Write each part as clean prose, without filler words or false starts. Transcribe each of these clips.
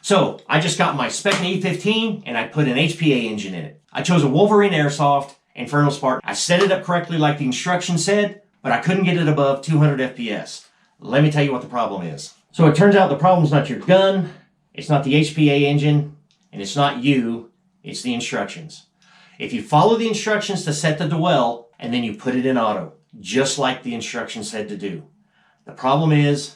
So I just got my Specna E15 and I put an HPA engine in it. I chose a Wolverine Airsoft Inferno Spartan. I set it up correctly like the instructions said, but I couldn't get it above 200 FPS. Let me tell you what the problem is. So it turns out the problem's not your gun, it's not the HPA engine, and it's not you, it's the instructions. If you follow the instructions to set the dwell, and then you put it in auto, just like the instructions said to do. The problem is,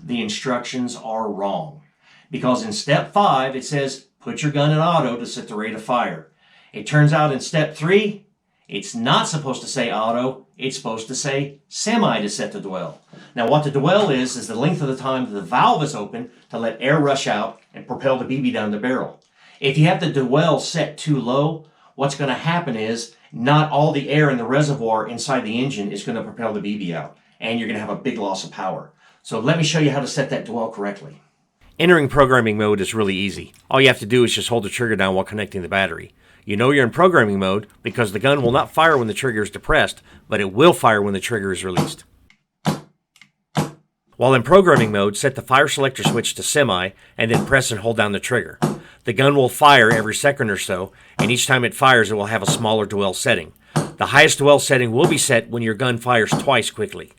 the instructions are wrong. Because in step 5, it says, put your gun in auto to set the rate of fire. It turns out in step 3, it's not supposed to say auto, it's supposed to say semi to set the dwell. Now what the dwell is the length of the time that the valve is open to let air rush out and propel the BB down the barrel. If you have the dwell set too low, what's going to happen is not all the air in the reservoir inside the engine is going to propel the BB out, and you're going to have a big loss of power. So let me show you how to set that dwell correctly. Entering programming mode is really easy. All you have to do is just hold the trigger down while connecting the battery. You know you're in programming mode because the gun will not fire when the trigger is depressed, but it will fire when the trigger is released. While in programming mode, set the fire selector switch to semi and then press and hold down the trigger. The gun will fire every second or so, and each time it fires it will have a smaller dwell setting. The highest dwell setting will be set when your gun fires twice quickly.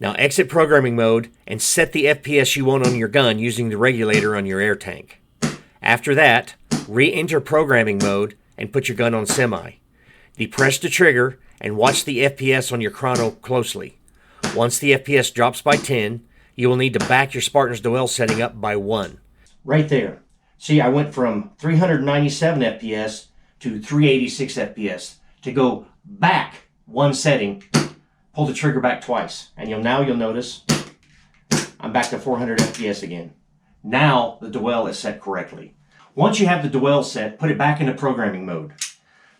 Now exit programming mode and set the FPS you want on your gun using the regulator on your air tank. After that, re-enter programming mode and put your gun on semi. Depress the trigger and watch the FPS on your chrono closely. Once the FPS drops by 10, you will need to back your Spartan's dwell setting up by 1. Right there. See, I went from 397 FPS to 386 FPS. To go back one setting, pull the trigger back twice, and you'll notice I'm back to 400 FPS again. Now the dwell is set correctly. Once you have the dwell set, put it back into programming mode.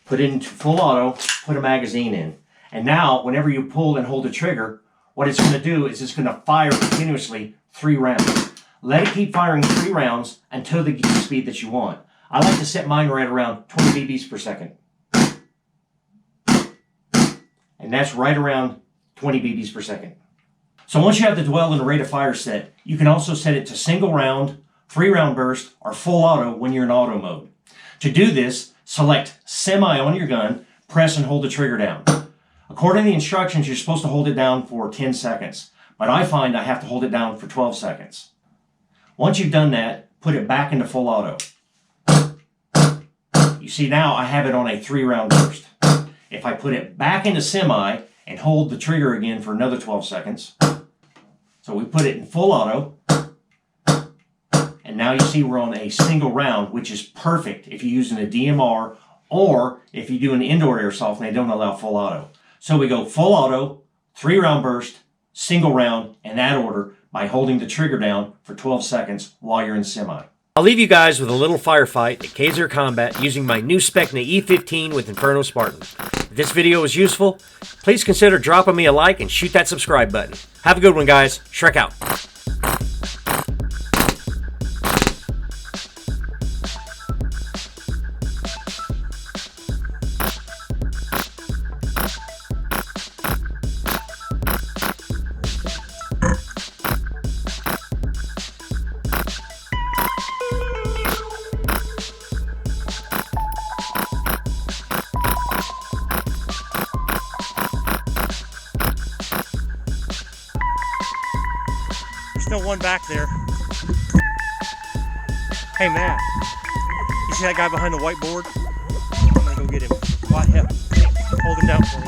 Put it into full auto, put a magazine in. And now, whenever you pull and hold the trigger, what it's going to do is it's going to fire continuously 3 rounds. Let it keep firing 3 rounds until they get the speed that you want. I like to set mine right around 20 BBs per second. And that's right around 20 BBs per second. So once you have the dwell and the rate of fire set, you can also set it to single round, 3-round burst, or full auto when you're in auto mode. To do this, select semi on your gun, press and hold the trigger down. According to the instructions, you're supposed to hold it down for 10 seconds, but I find I have to hold it down for 12 seconds. Once you've done that, put it back into full auto. You see now I have it on a 3-round burst. If I put it back into semi and hold the trigger again for another 12 seconds, so we put it in full auto, and now you see we're on a single round, which is perfect if you're using a DMR or if you do an indoor airsoft and they don't allow full auto. So we go full auto, 3-round burst, single round, in that order by holding the trigger down for 12 seconds while you're in semi. I'll leave you guys with a little firefight at Kaiser Combat using my new Specna E15 with Inferno Spartan. If this video was useful, please consider dropping me a like and shoot that subscribe button. Have a good one, guys. Shreq out. Still one back there. Hey Matt, you see that guy behind the whiteboard? I'm gonna go get him. Why hell? Hold him down for me.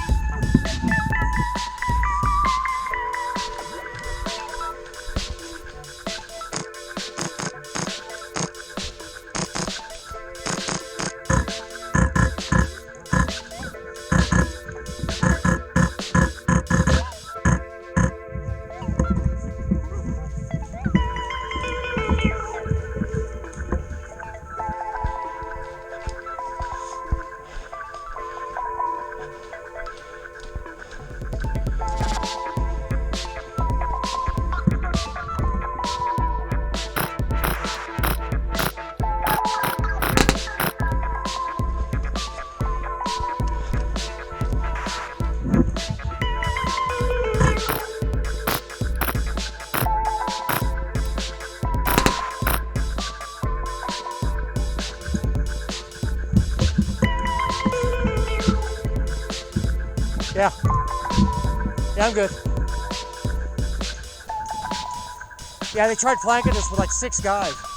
Yeah. Yeah, I'm good. Yeah, they tried flanking us with like 6 guys.